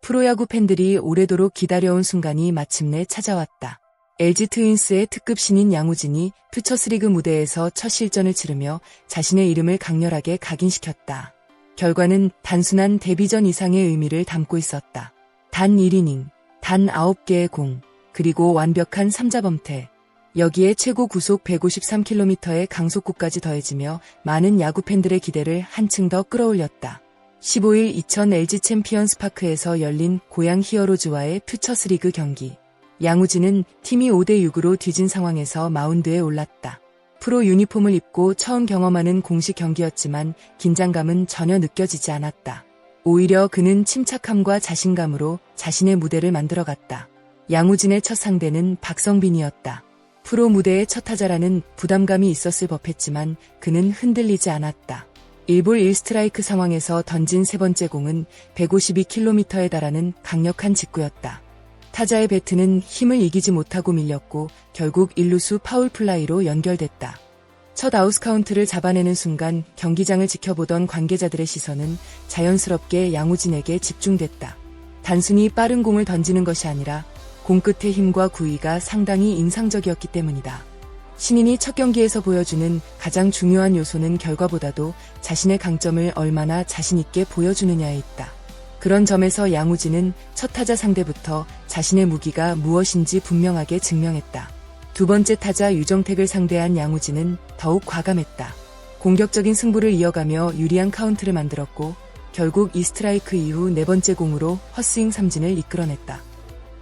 프로야구 팬들이 오래도록 기다려온 순간이 마침내 찾아왔다. LG 트윈스의 특급 신인 양우진이 퓨처스리그 무대에서 첫 실전을 치르며 자신의 이름을 강렬하게 각인시켰다. 결과는 단순한 데뷔전 이상의 의미를 담고 있었다. 단 1이닝, 단 9개의 공, 그리고 완벽한 3자 범퇴. 여기에 최고 구속 153km의 강속구까지 더해지며 많은 야구 팬들의 기대를 한층 더 끌어올렸다. 15일 이천 LG 챔피언스 파크에서 열린 고양 히어로즈와의 퓨처스리그 경기. 양우진은 팀이 5대6으로 뒤진 상황에서 마운드에 올랐다. 프로 유니폼을 입고 처음 경험하는 공식 경기였지만 긴장감은 전혀 느껴지지 않았다. 오히려 그는 침착함과 자신감으로 자신의 무대를 만들어갔다. 양우진의 첫 상대는 박성빈이었다. 프로 무대의 첫 타자라는 부담감이 있었을 법했지만 그는 흔들리지 않았다. 1볼 1스트라이크 상황에서 던진 세 번째 공은 152km에 달하는 강력한 직구였다. 타자의 배트는 힘을 이기지 못하고 밀렸고 결국 1루수 파울플라이로 연결됐다. 첫 아웃카운트를 잡아내는 순간 경기장을 지켜보던 관계자들의 시선은 자연스럽게 양우진에게 집중됐다. 단순히 빠른 공을 던지는 것이 아니라 공 끝의 힘과 구위가 상당히 인상적이었기 때문이다. 신인이 첫 경기에서 보여주는 가장 중요한 요소는 결과보다도 자신의 강점을 얼마나 자신있게 보여주느냐에 있다. 그런 점에서 양우진은 첫 타자 상대부터 자신의 무기가 무엇인지 분명하게 증명했다. 두 번째 타자 유정택을 상대한 양우진은 더욱 과감했다. 공격적인 승부를 이어가며 유리한 카운트를 만들었고 결국 2스트라이크 이후 네 번째 공으로 헛스윙 삼진을 이끌어냈다.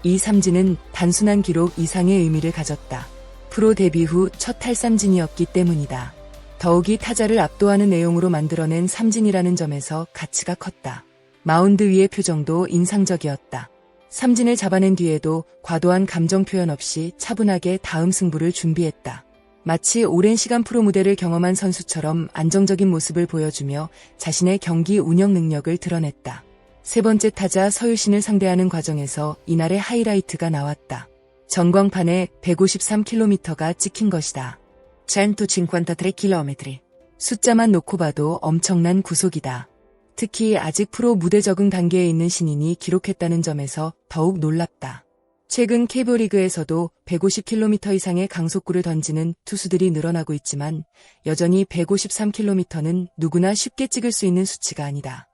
이 삼진은 단순한 기록 이상의 의미를 가졌다. 프로 데뷔 후 첫 탈삼진이었기 때문이다. 더욱이 타자를 압도하는 내용으로 만들어낸 삼진이라는 점에서 가치가 컸다. 마운드 위의 표정도 인상적이었다. 삼진을 잡아낸 뒤에도 과도한 감정 표현 없이 차분하게 다음 승부를 준비했다. 마치 오랜 시간 프로 무대를 경험한 선수처럼 안정적인 모습을 보여주며 자신의 경기 운영 능력을 드러냈다. 세 번째 타자 서유신을 상대하는 과정에서 이날의 하이라이트가 나왔다. 전광판에 153km가 찍힌 것이다. 153km. 숫자만 놓고 봐도 엄청난 구속이다. 특히 아직 프로 무대 적응 단계에 있는 신인이 기록했다는 점에서 더욱 놀랍다. 최근 KBO리그에서도 150km 이상의 강속구를 던지는 투수들이 늘어나고 있지만 여전히 153km는 누구나 쉽게 찍을 수 있는 수치가 아니다.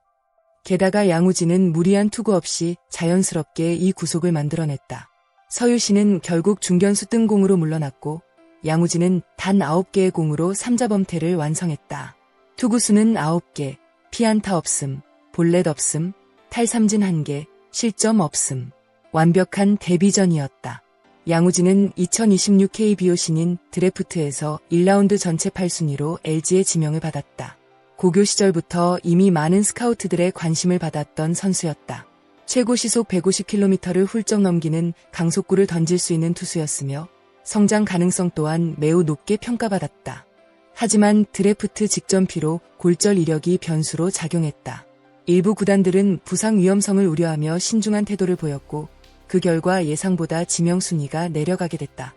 게다가 양우진은 무리한 투구 없이 자연스럽게 이 구속을 만들어냈다. 서유신은 결국 중견수 뜬공으로 물러났고 양우진은 단 9개의 공으로 3자 범퇴를 완성했다. 투구수는 9개, 피안타 없음, 볼넷 없음, 탈삼진 1개, 실점 없음. 완벽한 데뷔전이었다. 양우진은 2026 KBO 신인 드래프트에서 1라운드 전체 8순위로 LG의 지명을 받았다. 고교 시절부터 이미 많은 스카우트들의 관심을 받았던 선수였다. 최고 시속 150km를 훌쩍 넘기는 강속구를 던질 수 있는 투수였으며 성장 가능성 또한 매우 높게 평가받았다. 하지만 드래프트 직전 피로 골절 이력이 변수로 작용했다. 일부 구단들은 부상 위험성을 우려하며 신중한 태도를 보였고 그 결과 예상보다 지명 순위가 내려가게 됐다.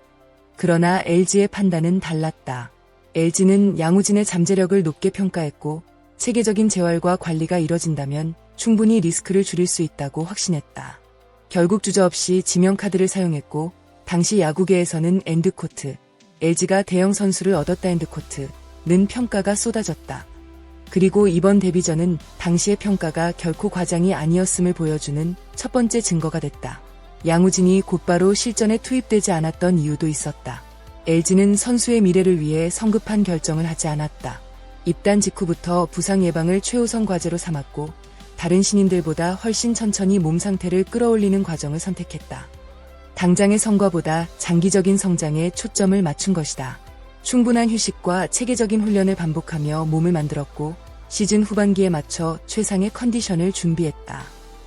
그러나 LG의 판단은 달랐다. LG는 양우진의 잠재력을 높게 평가했고 체계적인 재활과 관리가 이뤄진다면 충분히 리스크를 줄일 수 있다고 확신했다. 결국 주저없이 지명카드를 사용했고 당시 야구계에서는 엔드코트, LG가 대형 선수를 얻었다 엔드코트는 평가가 쏟아졌다. 그리고 이번 데뷔전은 당시의 평가가 결코 과장이 아니었음을 보여주는 첫 번째 증거가 됐다. 양우진이 곧바로 실전에 투입되지 않았던 이유도 있었다. LG는 선수의 미래를 위해 성급한 결정을 하지 않았다. 입단 직후부터 부상 예방을 최우선 과제로 삼았고 다른 신인들보다 훨씬 천천히 몸 상태를 끌어올리는 과정을 선택했다. 당장의 성과보다 장기적인 성장에 초점을 맞춘 것이다. 충분한 휴식과 체계적인 훈련을 반복하며 몸을 만들었고 시즌 후반기에 맞춰 최상의 컨디션을 준비했다.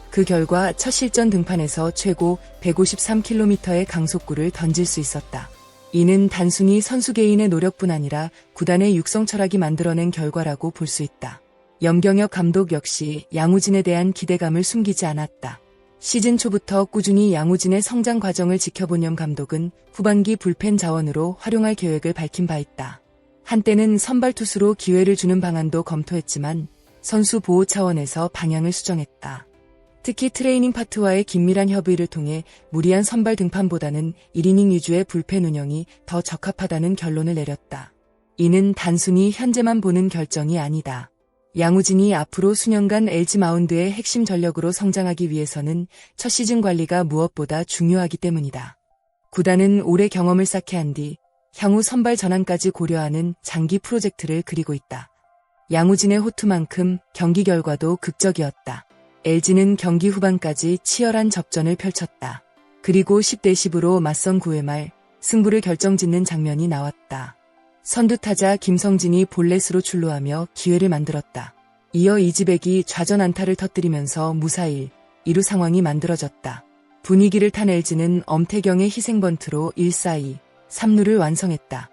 그 결과 첫 실전 등판에서 최고 153km의 강속구를 던질 수 있었다. 이는 단순히 선수 개인의 노력뿐 아니라 구단의 육성 철학이 만들어낸 결과라고 볼 수 있다. 염경엽 감독 역시 양우진에 대한 기대감을 숨기지 않았다. 시즌 초부터 꾸준히 양우진의 성장 과정을 지켜본 염 감독은 후반기 불펜 자원으로 활용할 계획을 밝힌 바 있다. 한때는 선발 투수로 기회를 주는 방안도 검토했지만 선수 보호 차원에서 방향을 수정했다. 특히 트레이닝 파트와의 긴밀한 협의를 통해 무리한 선발 등판보다는 1이닝 위주의 불펜 운영이 더 적합하다는 결론을 내렸다. 이는 단순히 현재만 보는 결정이 아니다. 양우진이 앞으로 수년간 LG 마운드의 핵심 전력으로 성장하기 위해서는 첫 시즌 관리가 무엇보다 중요하기 때문이다. 구단은 올해 경험을 쌓게 한 뒤 향후 선발 전환까지 고려하는 장기 프로젝트를 그리고 있다. 양우진의 호투만큼 경기 결과도 극적이었다. LG는 경기 후반까지 치열한 접전을 펼쳤다. 그리고 10대 10으로 맞선 9회 말 승부를 결정짓는 장면이 나왔다. 선두타자 김성진이 볼넷으로 출루하며 기회를 만들었다. 이어 이지백이 좌전 안타를 터뜨리면서 무사히 2루 상황이 만들어졌다. 분위기를 탄 LG는 엄태경의 희생번트로 1-4-2, 3루를 완성했다.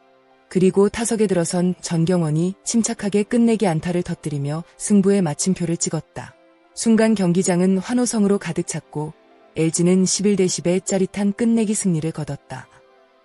그리고 타석에 들어선 전경원이 침착하게 끝내기 안타를 터뜨리며 승부의 마침표를 찍었다. 순간 경기장은 환호성으로 가득 찼고 LG는 11대 10의 짜릿한 끝내기 승리를 거뒀다.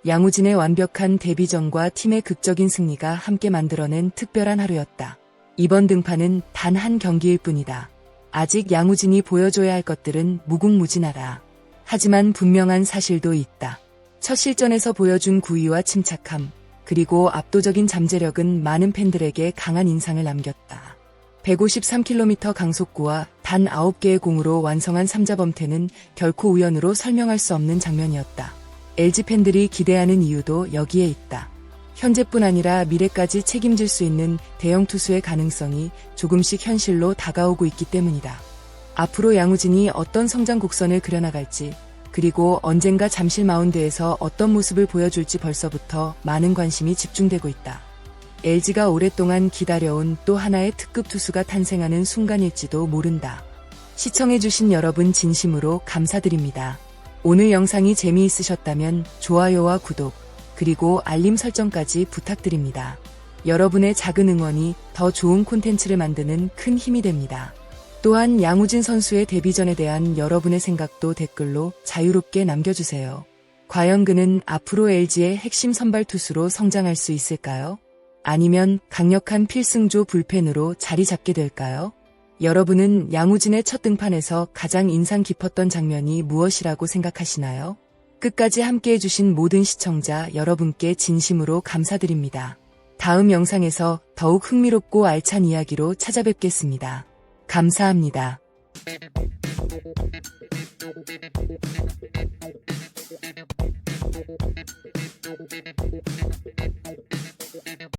양우진의 완벽한 데뷔전과 팀의 극적인 승리가 함께 만들어낸 특별한 하루였다. 이번 등판은 단 한 경기일 뿐이다. 아직 양우진이 보여줘야 할 것들은 무궁무진하다. 하지만 분명한 사실도 있다. 첫 실전에서 보여준 구위와 침착함, 그리고 압도적인 잠재력은 많은 팬들에게 강한 인상을 남겼다. 153km 강속구와 단 9개의 공으로 완성한 3자 범퇴는 결코 우연으로 설명할 수 없는 장면이었다. LG 팬들이 기대하는 이유도 여기에 있다. 현재뿐 아니라 미래까지 책임질 수 있는 대형 투수의 가능성이 조금씩 현실로 다가오고 있기 때문이다. 앞으로 양우진이 어떤 성장 곡선을 그려나갈지, 그리고 언젠가 잠실 마운드에서 어떤 모습을 보여줄지 벌써부터 많은 관심이 집중되고 있다. LG가 오랫동안 기다려온 또 하나의 특급 투수가 탄생하는 순간일지도 모른다. 시청해주신 여러분 진심으로 감사드립니다. 오늘 영상이 재미있으셨다면 좋아요와 구독, 그리고 알림 설정까지 부탁드립니다. 여러분의 작은 응원이 더 좋은 콘텐츠를 만드는 큰 힘이 됩니다. 또한 양우진 선수의 데뷔전에 대한 여러분의 생각도 댓글로 자유롭게 남겨주세요. 과연 그는 앞으로 LG의 핵심 선발 투수로 성장할 수 있을까요? 아니면 강력한 필승조 불펜으로 자리 잡게 될까요? 여러분은 양우진의 첫 등판에서 가장 인상 깊었던 장면이 무엇이라고 생각하시나요? 끝까지 함께해주신 모든 시청자 여러분께 진심으로 감사드립니다. 다음 영상에서 더욱 흥미롭고 알찬 이야기로 찾아뵙겠습니다. 감사합니다.